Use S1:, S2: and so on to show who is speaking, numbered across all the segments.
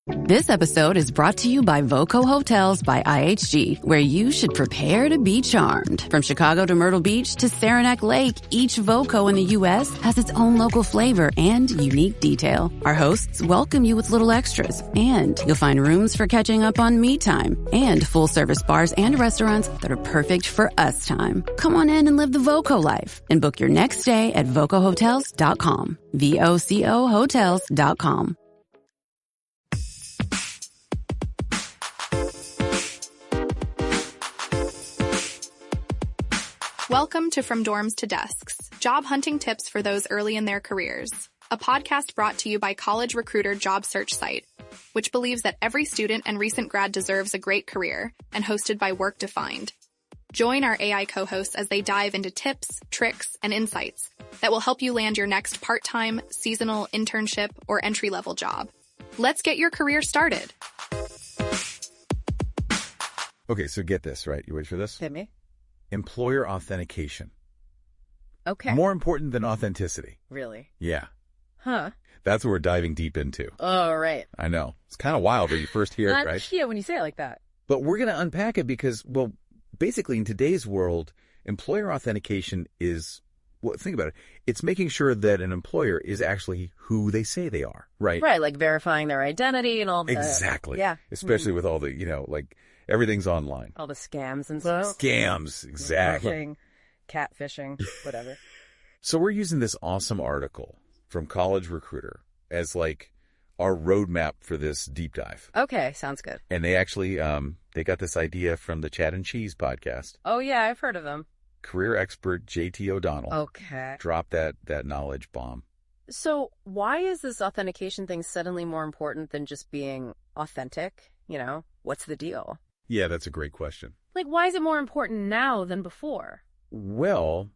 S1: This episode is brought to you by Voco Hotels by IHG, where you should prepare to be charmed. From Chicago to Myrtle Beach to Saranac Lake, each Voco in the U.S. has its own local flavor and unique detail. Our hosts welcome you with little extras, and you'll find rooms for catching up on me time and full-service bars and restaurants that are perfect for us time. Come on in and live the Voco life and book your next stay at vocohotels.com. VOCO hotels.com.
S2: Welcome to From Dorms to Desks, job hunting tips for those early in their careers, a podcast brought to you by College Recruiter job search site, which believes that every student and recent grad deserves a great career, and hosted by Work Defined. Join our AI co-hosts as they dive into tips, tricks, and insights that will help you land your next part-time, seasonal, internship, or entry-level job. Let's get your career started.
S3: Okay, so get this, right? You ready for this?
S4: Hit me.
S3: Employer authentication.
S4: Okay.
S3: More important than authenticity.
S4: Really?
S3: Yeah.
S4: Huh.
S3: That's what we're diving deep into.
S4: Oh, right.
S3: I know. It's kind of wild when you first hear it, right?
S4: Yeah, when you say it like that.
S3: But we're going to unpack it because, well, basically in today's world, employer authentication is, well, think about it. It's making sure that an employer is actually who they say they are, right?
S4: Right, like verifying their identity and all that.
S3: Exactly.
S4: Yeah.
S3: Especially with all the, like everything's online.
S4: All the scams and stuff.
S3: Scams, exactly.
S4: Catfishing, whatever.
S3: So we're using this awesome article from College Recruiter as like our roadmap for this deep dive.
S4: Okay, sounds good.
S3: And they actually, they got this idea from the Chat and Cheese podcast.
S4: Oh, yeah, I've heard of them.
S3: Career expert JT O'Donnell.
S4: Okay.
S3: Dropped that knowledge bomb.
S4: So why is this authentication thing suddenly more important than just being authentic? What's the deal?
S3: Yeah, that's a great question.
S4: Like, why is it more important now than before?
S3: Well,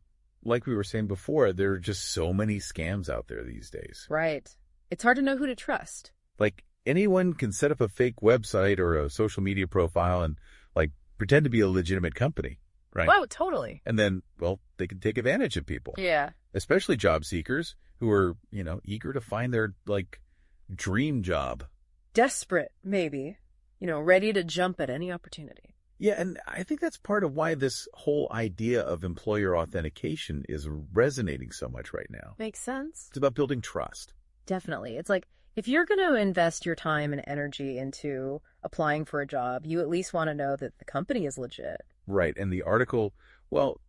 S3: like we were saying before, there are just so many scams out there these days.
S4: Right. It's hard to know who to trust.
S3: Like, anyone can set up a fake website or a social media profile and, like, pretend to be a legitimate company, right?
S4: Oh, totally.
S3: And then, well, they can take advantage of people.
S4: Yeah.
S3: Especially job seekers who are, eager to find their, like, dream job.
S4: Desperate, maybe. Ready to jump at any opportunity.
S3: Yeah, and I think that's part of why this whole idea of employer authentication is resonating so much right now.
S4: Makes sense.
S3: It's about building trust.
S4: Definitely. It's like, if you're going to invest your time and energy into applying for a job, you at least want to know that the company is legit.
S3: Right, and the article, well,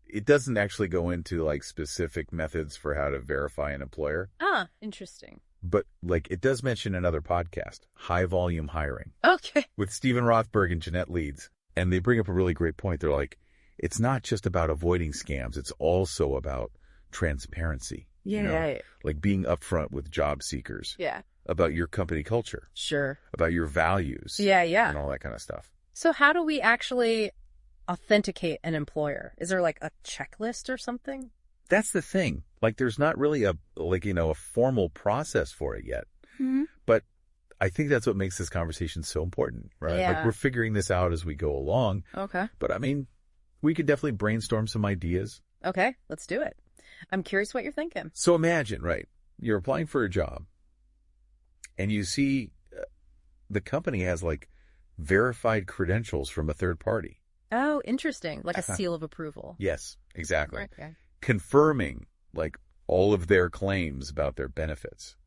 S3: it doesn't actually go into, like, specific methods for how to verify an employer.
S4: Ah, interesting.
S3: But, like, it does mention another podcast, High Volume Hiring.
S4: Okay.
S3: With Stephen Rothberg and Jeanette Leeds. And they bring up a really great point. They're like, it's not just about avoiding scams. It's also about transparency.
S4: Yeah.
S3: Like being upfront with job seekers.
S4: Yeah.
S3: About your company culture.
S4: Sure.
S3: About your values.
S4: Yeah.
S3: And all that kind of stuff.
S4: So how do we actually authenticate an employer? Is there like a checklist or something?
S3: That's the thing. Like, there's not really a formal process for it yet.
S4: Mm-hmm.
S3: But I think that's what makes this conversation so important, right?
S4: Yeah.
S3: Like, we're figuring this out as we go along.
S4: Okay.
S3: But, I mean, we could definitely brainstorm some ideas.
S4: Okay, let's do it. I'm curious what you're thinking.
S3: So imagine, right, you're applying for a job, and you see the company has, like, verified credentials from a third party.
S4: Oh, interesting. Like a seal of approval.
S3: Yes, exactly.
S4: Okay.
S3: Confirming, like, all of their claims about their benefits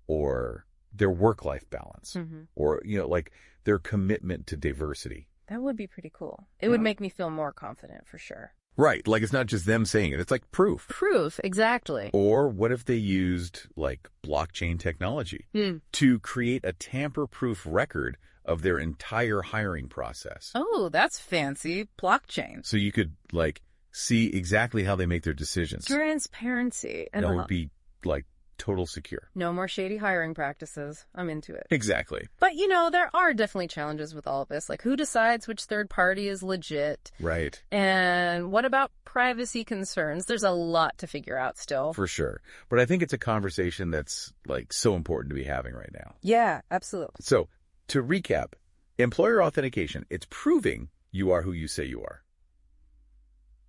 S3: or their work-life balance or, like, their commitment to diversity.
S4: That would be pretty cool. It would make me feel more confident for sure.
S3: Right. Like, it's not just them saying it. It's like proof.
S4: Proof, exactly.
S3: Or what if they used, like, blockchain technology to create a tamper-proof record of their entire hiring process?
S4: Oh, that's fancy. Blockchain.
S3: So you could, like, see exactly how they make their decisions.
S4: Transparency.
S3: And it would be, like, total secure.
S4: No more shady hiring practices. I'm into it.
S3: Exactly.
S4: But, there are definitely challenges with all of this. Like, who decides which third party is legit?
S3: Right.
S4: And what about privacy concerns? There's a lot to figure out still.
S3: For sure. But I think it's a conversation that's, like, so important to be having right now.
S4: Yeah, absolutely.
S3: So, to recap, employer authentication, it's proving you are who you say you are.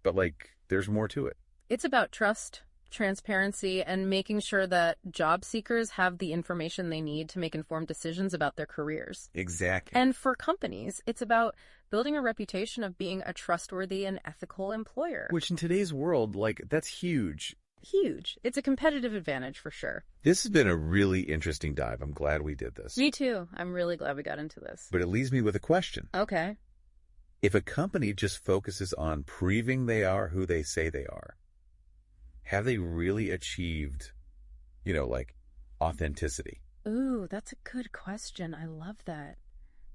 S3: But, like, there's more to it.
S4: It's about trust, transparency and making sure that job seekers have the information they need to make informed decisions about their careers.
S3: Exactly.
S4: And for companies, it's about building a reputation of being a trustworthy and ethical employer.
S3: Which in today's world, like, that's huge.
S4: Huge. It's a competitive advantage for sure.
S3: This has been a really interesting dive. I'm glad we did this.
S4: Me too. I'm really glad we got into this.
S3: But it leaves me with a question.
S4: Okay.
S3: If a company just focuses on proving they are who they say they are, have they really achieved, like, authenticity?
S4: Ooh, that's a good question. I love that.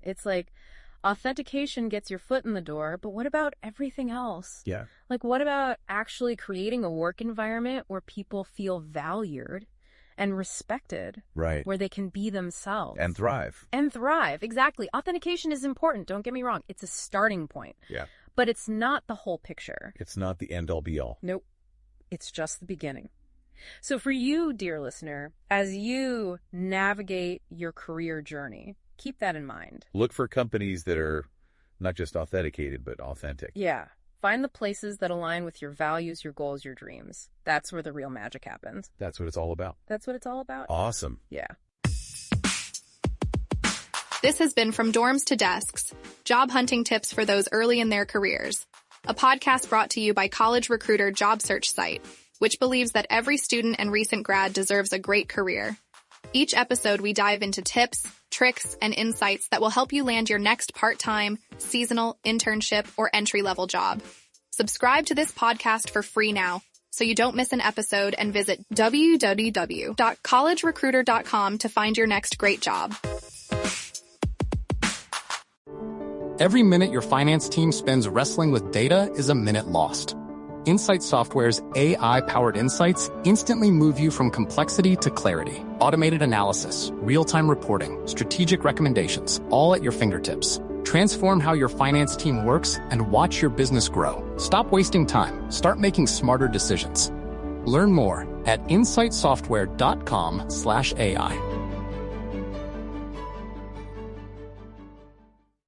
S4: It's like authentication gets your foot in the door, but what about everything else?
S3: Yeah.
S4: Like, what about actually creating a work environment where people feel valued and respected?
S3: Right.
S4: Where they can be themselves.
S3: And thrive.
S4: And thrive, exactly. Authentication is important, don't get me wrong. It's a starting point.
S3: Yeah.
S4: But it's not the whole picture.
S3: It's not the end-all be-all.
S4: Nope. It's just the beginning. So for you, dear listener, as you navigate your career journey, keep that in mind.
S3: Look for companies that are not just authenticated, but authentic.
S4: Yeah. Find the places that align with your values, your goals, your dreams. That's where the real magic happens.
S3: That's what it's all about.
S4: That's what it's all about.
S3: Awesome.
S4: Yeah.
S2: This has been From Dorms to Desks, job hunting tips for those early in their careers. A podcast brought to you by college recruiter job search site, which believes that every student and recent grad deserves a great career. Each episode, we dive into tips, tricks, and insights that will help you land your next part-time, seasonal, internship, or entry-level job. Subscribe to this podcast for free now, so you don't miss an episode, and visit www.collegerecruiter.com to find your next great job.
S5: Every minute your finance team spends wrestling with data is a minute lost. Insight Software's AI-powered insights instantly move you from complexity to clarity. Automated analysis, real-time reporting, strategic recommendations, all at your fingertips. Transform how your finance team works and watch your business grow. Stop wasting time. Start making smarter decisions. Learn more at insightsoftware.com/AI.